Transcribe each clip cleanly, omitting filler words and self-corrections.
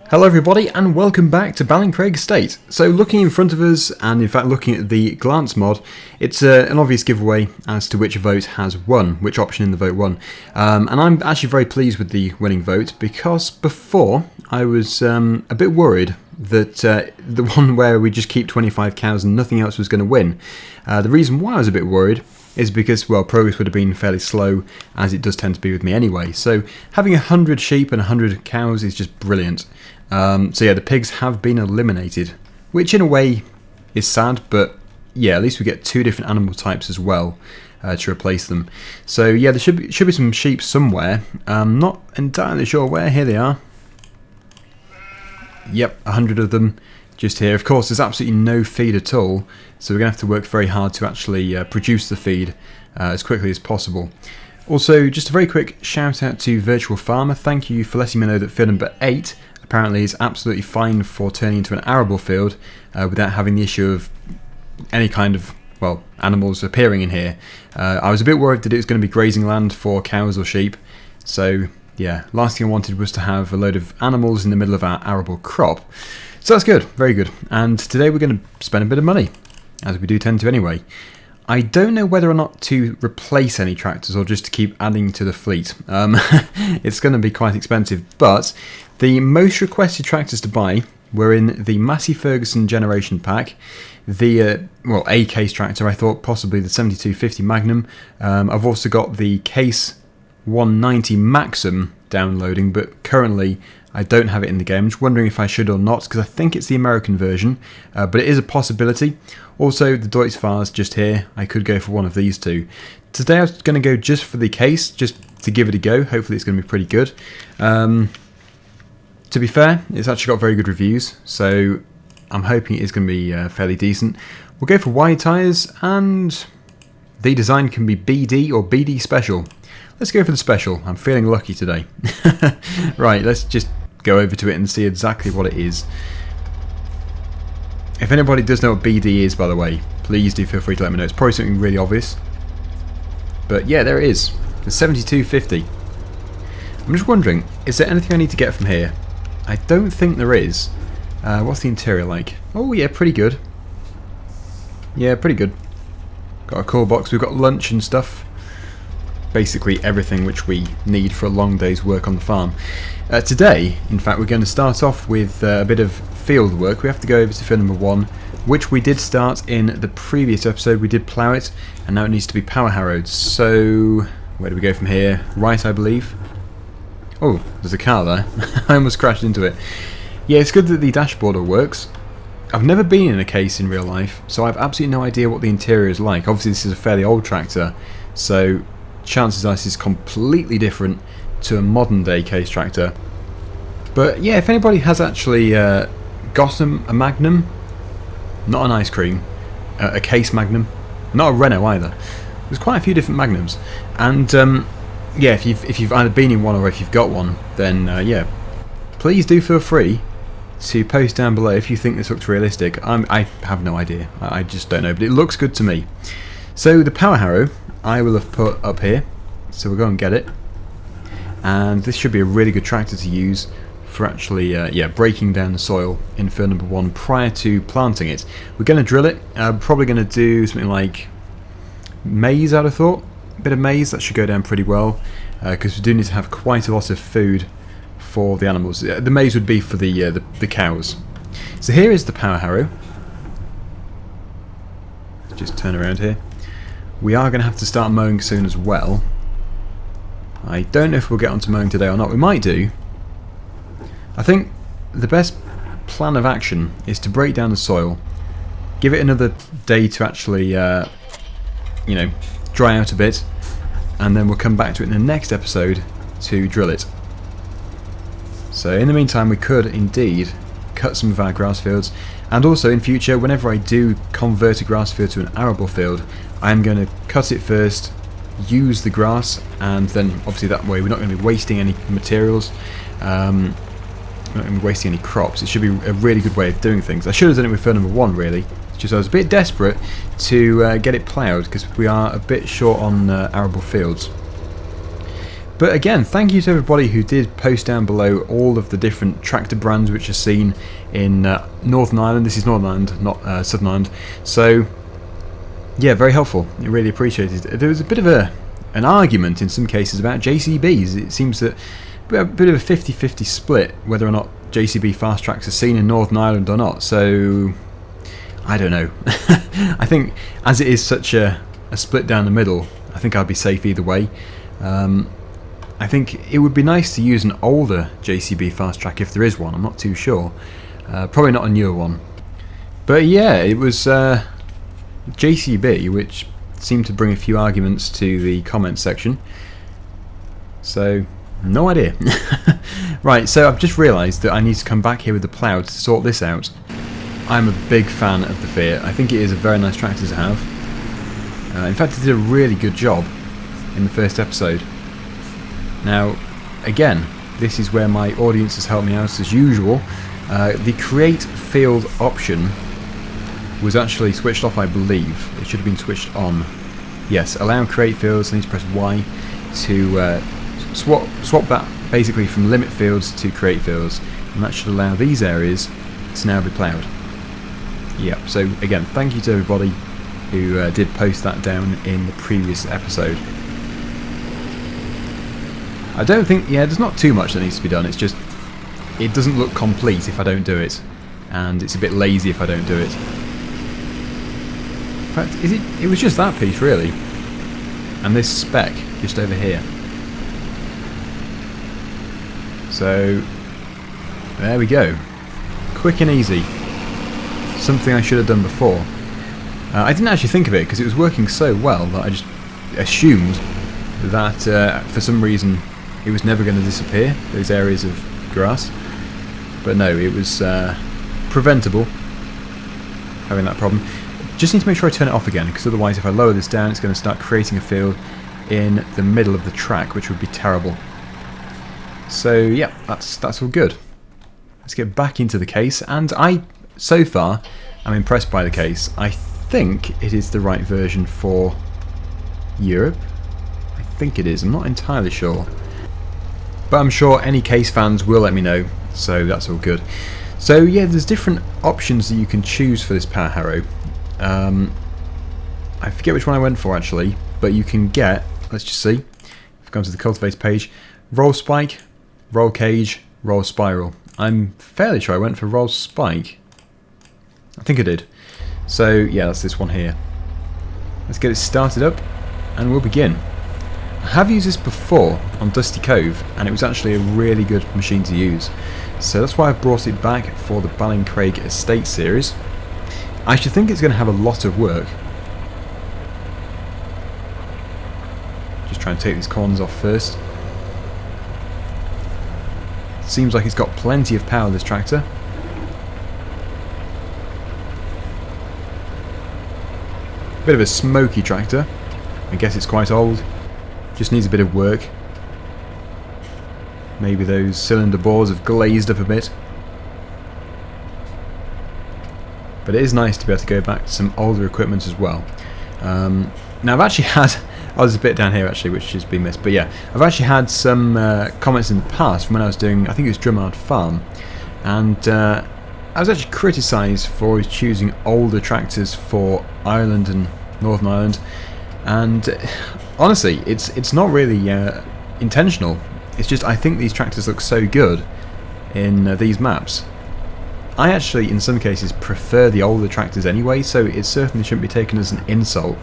Hello everybody and welcome back to BallinCraig Estate. So looking in front of us, and in fact looking at the glance mod, it's an obvious giveaway as to which vote has won, which option in the vote won. And I'm actually very pleased with the winning vote, because before I was a bit worried that the one where we just keep 25 cows and nothing else was going to win. The reason why I was a bit worried is because, well, progress would have been fairly slow, as it does tend to be with me anyway. So having 100 sheep and 100 cows is just brilliant. So yeah, the pigs have been eliminated, which in a way is sad, but yeah, at least we get two different animal types as well to replace them. So yeah, there should be some sheep somewhere. Not entirely sure where. Here they are. Yep, 100 of them just here. Of course, there's absolutely no feed at all, so we're going to have to work very hard to actually produce the feed as quickly as possible. Also, just a very quick shout out to Virtual Farmer. Thank you for letting me know that field number 8 apparently is absolutely fine for turning into an arable field without having the issue of any kind of, well, animals appearing in here. I was a bit worried that it was going to be grazing land for cows or sheep, so yeah, last thing I wanted was to have a load of animals in the middle of our arable crop. So that's good, very good. And today we're going to spend a bit of money, as we do tend to anyway. I don't know whether or not to replace any tractors or just to keep adding to the fleet. It's going to be quite expensive, but the most requested tractors to buy were in the Massey Ferguson Generation Pack, the well, a case tractor, I thought possibly the 7250 Magnum. I've also got the Case 190 Maxim downloading, but currently I don't have it in the game. I'm just wondering if I should or not, because I think it's the American version, but it is a possibility. Also, the Deutz-Fahr's just here. I could go for one of these two. Today I was going to go just for the Case, just to give it a go. Hopefully it's going to be pretty good. To be fair, it's actually got very good reviews, so I'm hoping it is going to be fairly decent. We'll go for wide tyres, and the design can be BD or BD Special. Let's go for the Special. I'm feeling lucky today. Right, let's just go over to it and see exactly what it is. If anybody does know what BD is, by the way, please do feel free to let me know. It's probably something really obvious. But yeah, there it is. The 7250. I'm just wondering, is there anything I need to get from here? I don't think there is. What's the interior like? Oh yeah, pretty good. Yeah, pretty good. Got a cool box. We've got lunch and stuff. Basically everything which we need for a long day's work on the farm. Today, in fact, we're going to start off with a bit of field work. We have to go over to field number 1, which we did start in the previous episode. We did plough it, and now it needs to be power harrowed. So, where do we go from here? Right, I believe. Oh, there's a car there. I almost crashed into it. Yeah, it's good that the dashboard all works. I've never been in a Case in real life, so I've absolutely no idea what the interior is like. Obviously, this is a fairly old tractor, so chances are this is completely different to a modern day Case tractor. But yeah, if anybody has actually got a Magnum, not an ice cream, a Case Magnum, not a Renault either. There's quite a few different Magnums, and yeah, if you've either been in one or if you've got one, then yeah, please do feel free to post down below if you think this looks realistic. I have no idea. I just don't know, but it looks good to me. So the power harrow I will have put up here, so we'll go and get it. And this should be a really good tractor to use for actually yeah, breaking down the soil in field number 1 prior to planting it. We're going to drill it. Probably going to do something like maize, I'd have thought. A bit of maize, that should go down pretty well, because we do need to have quite a lot of food for the animals. The maize would be for the cows. So here is the power harrow. Let's just turn around here. We are going to have to start mowing soon as well. I don't know if we'll get onto mowing today or not. We might do. I think the best plan of action is to break down the soil, give it another day to actually, you know, dry out a bit, and then we'll come back to it in the next episode to drill it. So in the meantime, we could indeed cut some of our grass fields, and also in future, whenever I do convert a grass field to an arable field, I'm going to cut it first, use the grass, and then obviously that way we're not going to be wasting any materials, we're not going to be wasting any crops. It should be a really good way of doing things. I should have done it with field number 1 really, it's just I was a bit desperate to get it ploughed because we are a bit short on arable fields. But again, thank you to everybody who did post down below all of the different tractor brands which are seen in Northern Ireland. This is Northern Ireland, not Southern Ireland. So yeah, very helpful. I really appreciated it. There was a bit of an argument in some cases about JCBs. It seems that a bit of a 50-50 split whether or not JCB fast tracks are seen in Northern Ireland or not. So I don't know. I think as it is such a split down the middle, I think I'd be safe either way. I think it would be nice to use an older JCB fast track if there is one. I'm not too sure. Probably not a newer one. But yeah, it was JCB which seemed to bring a few arguments to the comments section. So no idea. Right, so I've just realised that I need to come back here with the plough to sort this out. I'm a big fan of the Fiat. I think it is a very nice tractor to have. In fact, it did a really good job in the first episode. Now, again, this is where my audience has helped me out as usual. The create field option was actually switched off, I believe. It should have been switched on. Yes, allow create fields. I need to press Y to swap that basically from limit fields to create fields, and that should allow these areas to now be ploughed. Yep, so again, thank you to everybody who did post that down in the previous episode. I don't think, yeah, there's not too much that needs to be done. It's just, it doesn't look complete if I don't do it, and it's a bit lazy if I don't do it. In fact, it was just that piece really, and this speck just over here. So there we go, quick and easy. Something I should have done before. I didn't actually think of it because it was working so well that I just assumed that for some reason it was never going to disappear, those areas of grass. But no, it was preventable, having that problem. Just need to make sure I turn it off again, because otherwise if I lower this down it's going to start creating a field in the middle of the track, which would be terrible. So yeah, that's all good. Let's get back into the case, and so far I'm impressed by the case. I think it is the right version for Europe. I think it is, I'm not entirely sure. But I'm sure any case fans will let me know, so that's all good. So yeah, there's different options that you can choose for this power harrow. I forget which one I went for actually, but you can get, let's just see, I've gone to the cultivator page, roll spike, roll cage, roll spiral. I'm fairly sure I went for roll spike. I think I did. So yeah, that's this one here. Let's get it started up and we'll begin. I have used this before on Dusty Cove and it was actually a really good machine to use. So that's why I've brought it back for the BallinCraig Estate series. I should think it's going to have a lot of work. Just try and take these corners off first. Seems like it's got plenty of power, this tractor. Bit of a smoky tractor. I guess it's quite old. Just needs a bit of work. Maybe those cylinder bores have glazed up a bit. But it is nice to be able to go back to some older equipment as well. Now I've actually had, oh there's a bit down here actually which has been missed, but yeah, I've actually had some comments in the past from when I was doing, I think it was Drummond Farm, and I was actually criticised for choosing older tractors for Ireland and Northern Ireland, and honestly it's not really intentional. It's just I think these tractors look so good in these maps. I actually, in some cases, prefer the older tractors anyway, so it certainly shouldn't be taken as an insult.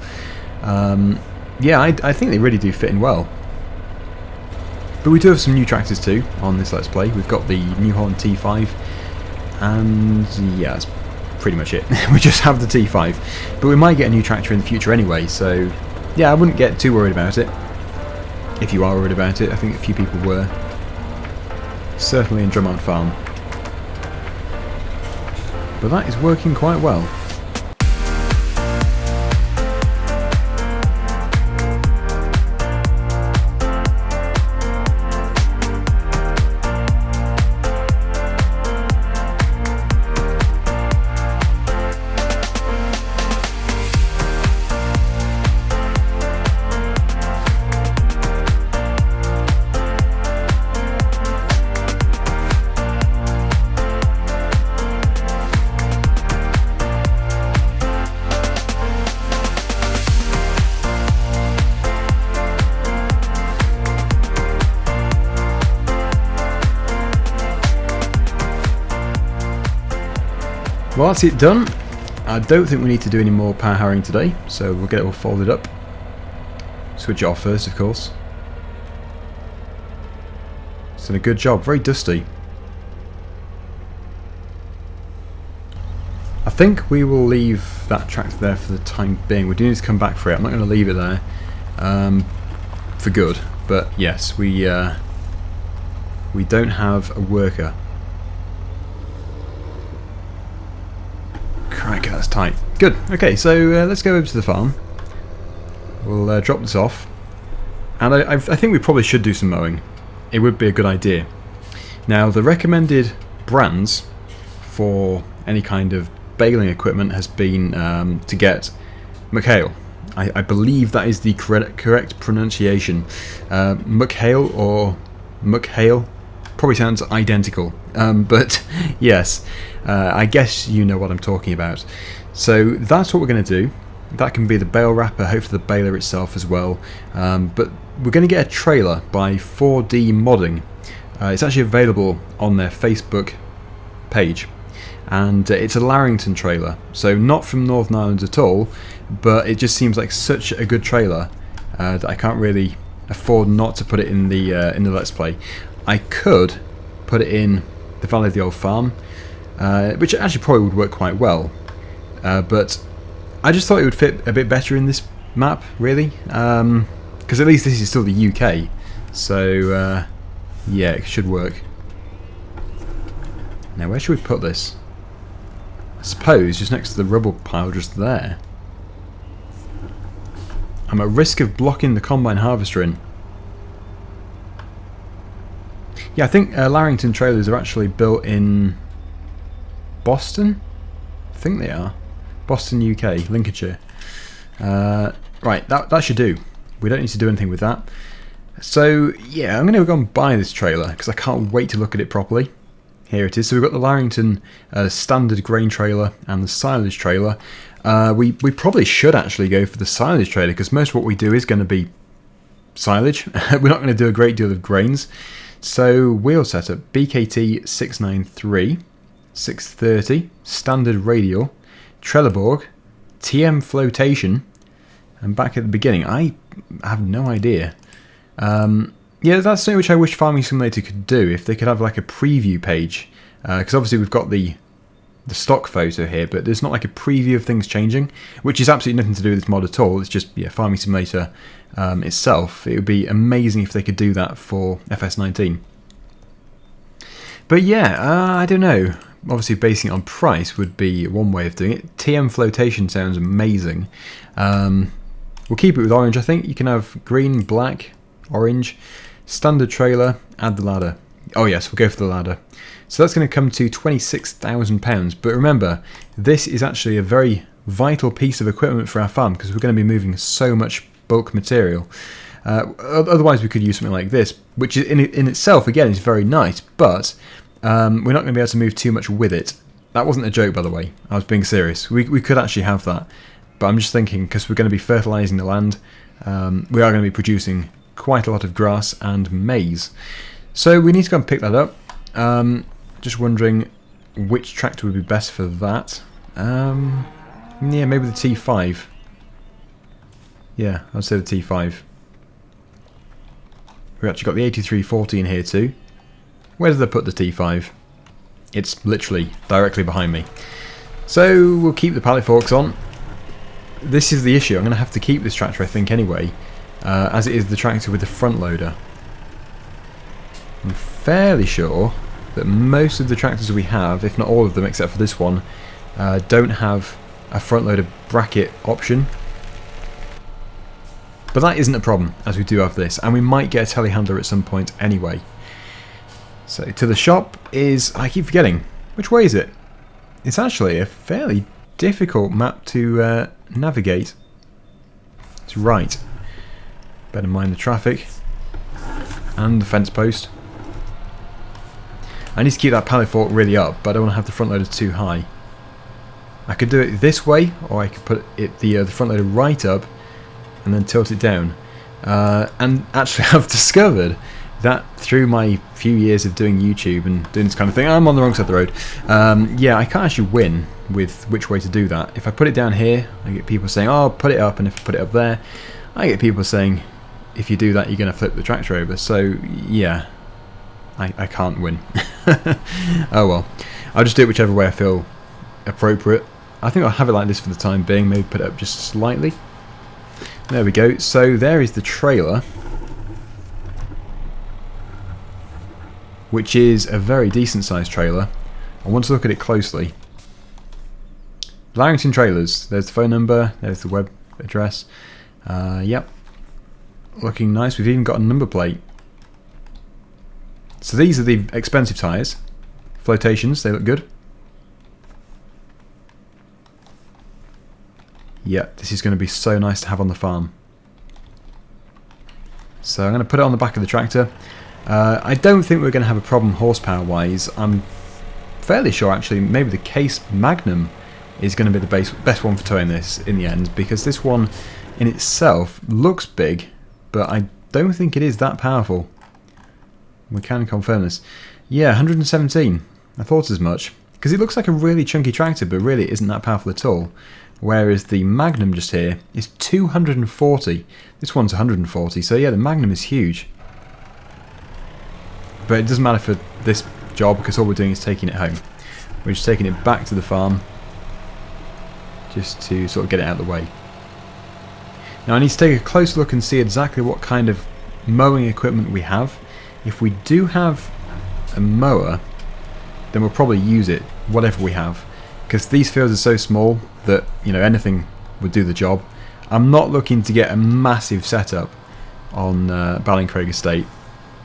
Yeah, I think they really do fit in well. But we do have some new tractors too on this Let's Play. We've got the New Holland T5, and yeah, that's pretty much it. We just have the T5. But we might get a new tractor in the future anyway, so yeah, I wouldn't get too worried about it. If you are worried about it, I think a few people were. Certainly in Drummond Farm. But that is working quite well. Well, that's it done. I don't think we need to do any more power harrowing today, so we'll get it all folded up. Switch it off first, of course. It's done a good job. Very dusty. I think we will leave that tractor there for the time being. We do need to come back for it. I'm not going to leave it there for good. But yes, we don't have a worker. Crikey, that's tight. Good. Okay, so let's go over to the farm. We'll drop this off. And I think we probably should do some mowing. It would be a good idea. Now, the recommended brands for any kind of baling equipment has been to get McHale. I believe that is the correct pronunciation. McHale or McHale probably sounds identical, but yes, I guess you know what I'm talking about. So that's what we're going to do. That can be the bale wrapper, hopefully the baler itself as well. But we're going to get a trailer by 4D Modding. It's actually available on their Facebook page. And it's a Larrington trailer, so not from Northern Ireland at all, but it just seems like such a good trailer that I can't really afford not to put it in the Let's Play. I could put it in the Valley of the Old Farm, which actually probably would work quite well, but I just thought it would fit a bit better in this map, really, because at least this is still the UK, so yeah, it should work. Now, where should we put this? I suppose just next to the rubble pile just there. I'm at risk of blocking the combine harvester in. Yeah, I think Larrington trailers are actually built in Boston? I think they are. Boston, UK, Lincolnshire. Right, that should do. We don't need to do anything with that. So, yeah, I'm going to go and buy this trailer because I can't wait to look at it properly. Here it is. So we've got the Larrington standard grain trailer and the silage trailer. We probably should actually go for the silage trailer because most of what we do is going to be silage. We're not going to do a great deal of grains. So wheel setup, BKT 693, 630, standard radial, Trelleborg, TM flotation, and back at the beginning, I have no idea. Yeah, that's something which I wish Farming Simulator could do, if they could have like a preview page. Because obviously we've got the stock photo here, but there's not like a preview of things changing, which is absolutely nothing to do with this mod at all. It's just, yeah, Farming Simulator itself. It would be amazing if they could do that for FS19. But yeah, I don't know. Obviously basing it on price would be one way of doing it. TM flotation sounds amazing. We'll keep it with orange, I think. You can have green, black, orange, standard trailer, add the ladder. Oh yes, we'll go for the ladder. So that's going to come to £26,000. But remember, this is actually a very vital piece of equipment for our farm because we're going to be moving so much bulk material. Otherwise we could use something like this, which in itself, again, is very nice, but we're not going to be able to move too much with it. That wasn't a joke, by the way. I was being serious. We could actually have that. But I'm just thinking, because we're going to be fertilising the land, we are going to be producing quite a lot of grass and maize. So we need to go and pick that up. Just wondering which tractor would be best for that. Yeah, maybe the T5. Yeah, I'd say the T5. We've actually got the 8340 in here too. Where did I put the T5? It's literally directly behind me. So we'll keep the pallet forks on. This is the issue. I'm going to have to keep this tractor, I think, anyway, as it is the tractor with the front loader. I'm fairly sure that most of the tractors we have, if not all of them except for this one, don't have a front loader bracket option. But that isn't a problem, as we do have this, and we might get a telehandler at some point anyway. So to the shop is, I keep forgetting, which way is it? It's actually a fairly difficult map to navigate. It's right. Better mind the traffic and the fence post. I need to keep that pallet fork really up, but I don't want to have the front loader too high. I could do it this way, or I could put it the front loader right up and then tilt it down. And actually I've discovered that through my few years of doing YouTube and doing this kind of thing, I'm on the wrong side of the road. Yeah, I can't actually win with which way to do that. If I put it down here, I get people saying, oh, put it up, and if I put it up there, I get people saying, if you do that, you're going to flip the tractor over. So, yeah, I can't win. Oh well, I'll just do it whichever way I feel appropriate. I think I'll have it like this for the time being, maybe put it up just slightly. There we go. So there is the trailer, which is a very decent sized trailer. I want to look at it closely. Larrington Trailers, there's the phone number, there's the web address. Yep, looking nice. We've even got a number plate. So these are the expensive tyres. Flotations, they look good. Yeah, this is going to be so nice to have on the farm. So I'm going to put it on the back of the tractor. I don't think we're going to have a problem horsepower wise. I'm fairly sure actually maybe the Case Magnum is going to be the best one for towing this in the end, because this one in itself looks big, but I don't think it is that powerful. We can confirm this. Yeah, 117. I thought as much, because it looks like a really chunky tractor, but really it isn't that powerful at all. Whereas the Magnum just here is 240. This one's 140, so yeah, the Magnum is huge. But it doesn't matter for this job, because all we're doing is taking it home. We're just taking it back to the farm, just to sort of get it out of the way. Now I need to take a close look and see exactly what kind of mowing equipment we have. If we do have a mower, then we'll probably use it, whatever we have. Because these fields are so small that, you know, anything would do the job. I'm not looking to get a massive setup on BallinCraig Estate,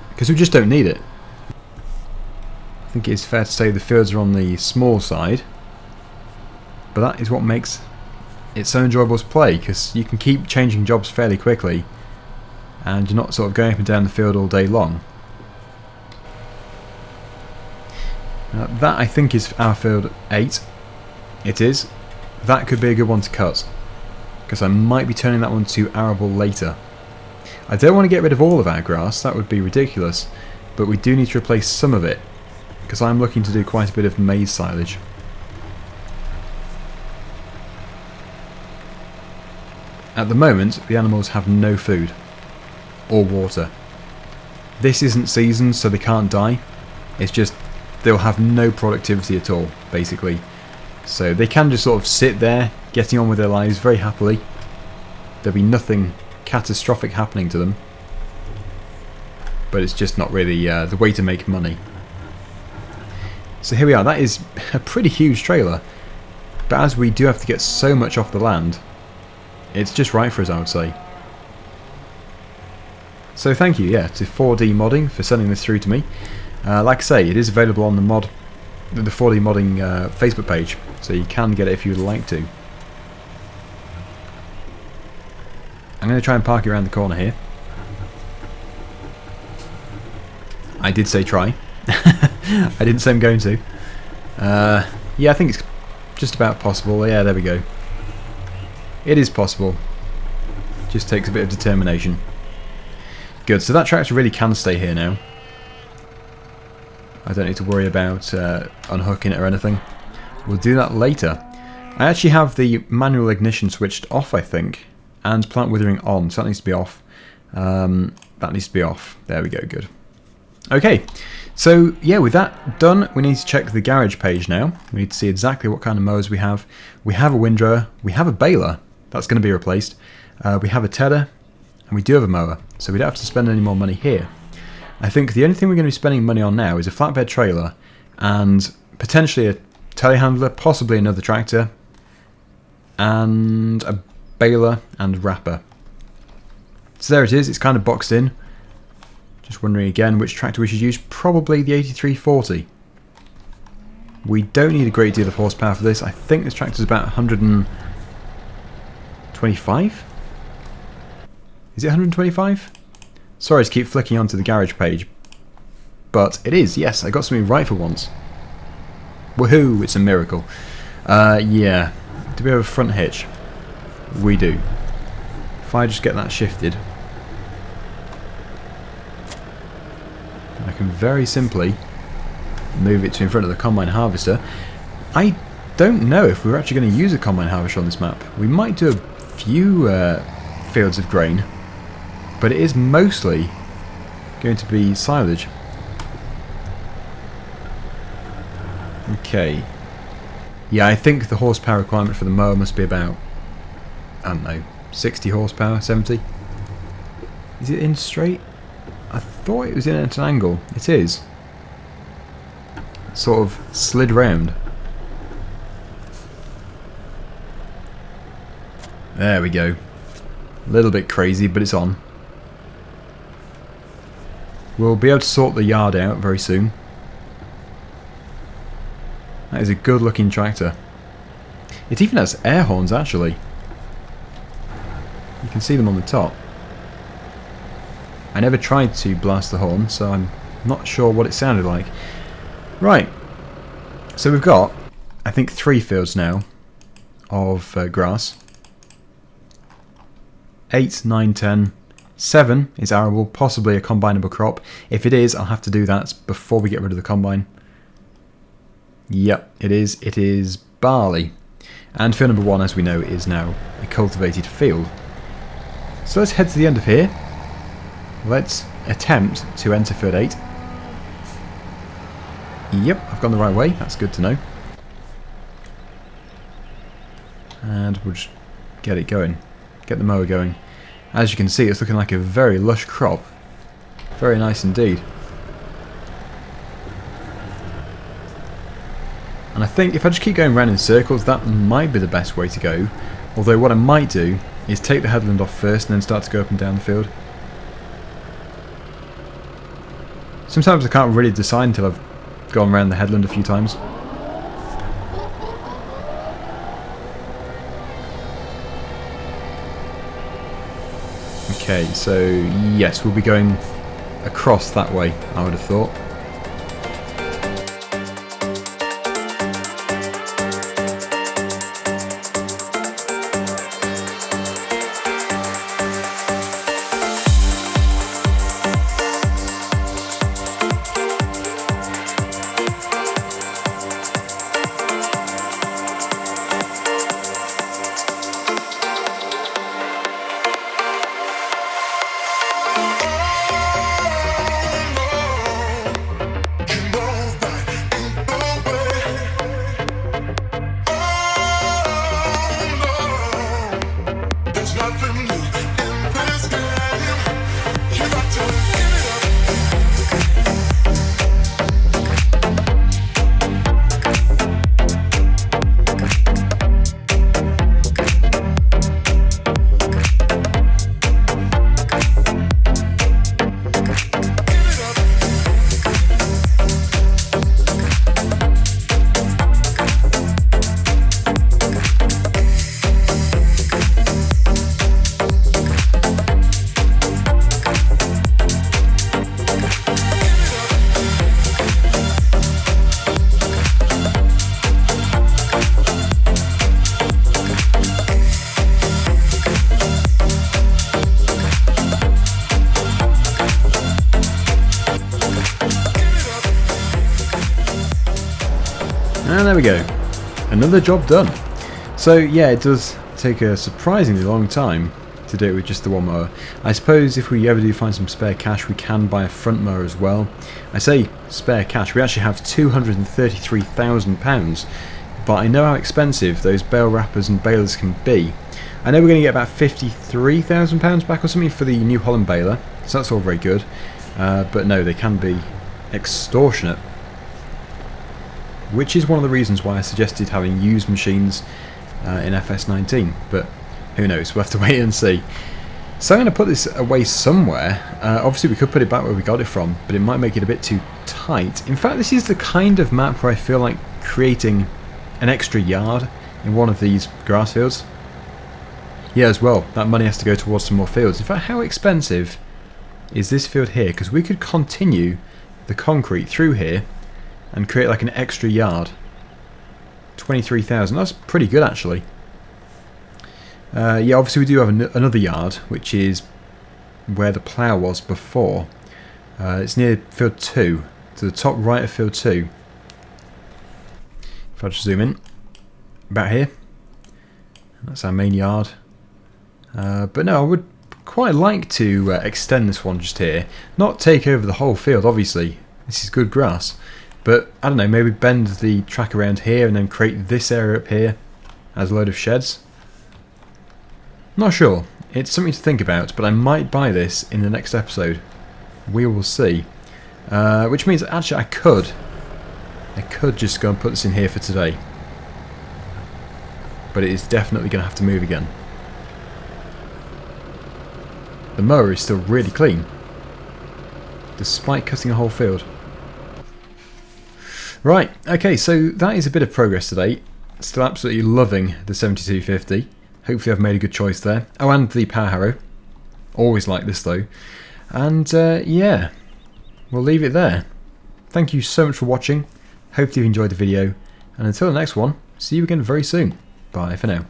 because we just don't need it. I think it's fair to say the fields are on the small side, but that is what makes it so enjoyable to play, because you can keep changing jobs fairly quickly and you're not sort of going up and down the field all day long. That I think is our field 8. It is. That could be a good one to cut, because I might be turning that one to arable later. I don't want to get rid of all of our grass, that would be ridiculous, but we do need to replace some of it, because I'm looking to do quite a bit of maize silage. At the moment, the animals have no food or water. This isn't seasoned, so they can't die. It's just they'll have no productivity at all, basically. So they can just sort of sit there, getting on with their lives very happily. There'll be nothing catastrophic happening to them. But it's just not really the way to make money. So here we are. That is a pretty huge trailer. But as we do have to get so much off the land, it's just right for us, I would say. So thank you, yeah, to 4D Modding for sending this through to me. Like I say, it is available on the 4D Modding Facebook page, so you can get it if you would like to. I'm going to try and park it around the corner here. I did say try. I didn't say I'm going to. Yeah, I think it's just about possible. Yeah, there we go. It is possible. Just takes a bit of determination. Good, so that tractor really can stay here now. I don't need to worry about unhooking it or anything. We'll do that later. I actually have the manual ignition switched off, I think, and plant withering on, so that needs to be off. That needs to be off. There we go, good. Okay, so yeah, with that done, we need to check the garage page now. We need to see exactly what kind of mowers we have. We have a windrower, we have a baler, that's going to be replaced. We have a tedder, and we do have a mower, so we don't have to spend any more money here. I think the only thing we're going to be spending money on now is a flatbed trailer and potentially a telehandler, possibly another tractor, and a baler and wrapper. So there it is, it's kind of boxed in. Just wondering again which tractor we should use. Probably the 8340. We don't need a great deal of horsepower for this. I think this tractor is about 125? Is it 125? Sorry to keep flicking onto the garage page, but it is, yes, I got something right for once. Woohoo, it's a miracle. Yeah, do we have a front hitch? We do. If I just get that shifted, I can very simply move it to in front of the combine harvester. I don't know if we're actually going to use a combine harvester on this map. We might do a few fields of grain, but it is mostly going to be silage. Okay. Yeah, I think the horsepower requirement for the mower must be about, I don't know, 60 horsepower, 70? Is it in straight? I thought it was in at an angle. It is. Sort of slid round. There we go. A little bit crazy, but it's on. We'll be able to sort the yard out very soon. That is a good looking tractor. It even has air horns actually. You can see them on the top. I never tried to blast the horn, so I'm not sure what it sounded like. Right, so we've got, I think, 3 fields now of grass. 8, 9, 10. 7 is arable, possibly a combinable crop. If it is, I'll have to do that before we get rid of the combine. Yep, it is. It is barley. And field number 1, as we know, is now a cultivated field. So let's head to the end of here. Let's attempt to enter field 8. Yep, I've gone the right way. That's good to know. And we'll just get it going. Get the mower going. As you can see, it's looking like a very lush crop. Very nice indeed. And I think if I just keep going around in circles, that might be the best way to go. Although what I might do is take the headland off first and then start to go up and down the field. Sometimes I can't really decide until I've gone around the headland a few times. Okay, so yes, we'll be going across that way, I would have thought. And there we go. Another job done. So yeah, it does take a surprisingly long time to do it with just the one mower. I suppose if we ever do find some spare cash, we can buy a front mower as well. I say spare cash, we actually have £233,000, but I know how expensive those bale wrappers and balers can be. I know we're going to get about £53,000 back or something for the New Holland baler, so that's all very good. But no, they can be extortionate. Which is one of the reasons why I suggested having used machines in FS19, but who knows, we'll have to wait and see. So I'm going to put this away somewhere. Obviously we could put it back where we got it from, but it might make it a bit too tight. In fact, this is the kind of map where I feel like creating an extra yard in one of these grass fields. Yeah, as well, that money has to go towards some more fields. In fact, how expensive is this field here? Because we could continue the concrete through here and create like an extra yard. 23,000, that's pretty good actually. Yeah, obviously we do have another yard, which is where the plough was before. It's near field 2, to the top right of field 2. If I just zoom in. about here. That's our main yard. But no, I would quite like to extend this one just here. Not take over the whole field, obviously. This is good grass. But, I don't know, maybe bend the track around here and then create this area up here as a load of sheds. Not sure. It's something to think about, but I might buy this in the next episode. We will see. Which means, actually, I could just go and put this in here for today. But it is definitely going to have to move again. The mower is still really clean, despite cutting a whole field. Right, okay, so that is a bit of progress today. Still absolutely loving the 7250. Hopefully I've made a good choice there. Oh, and the power harrow. Always like this though. And yeah, we'll leave it there. Thank you so much for watching. Hopefully you've enjoyed the video. And until the next one, see you again very soon. Bye for now.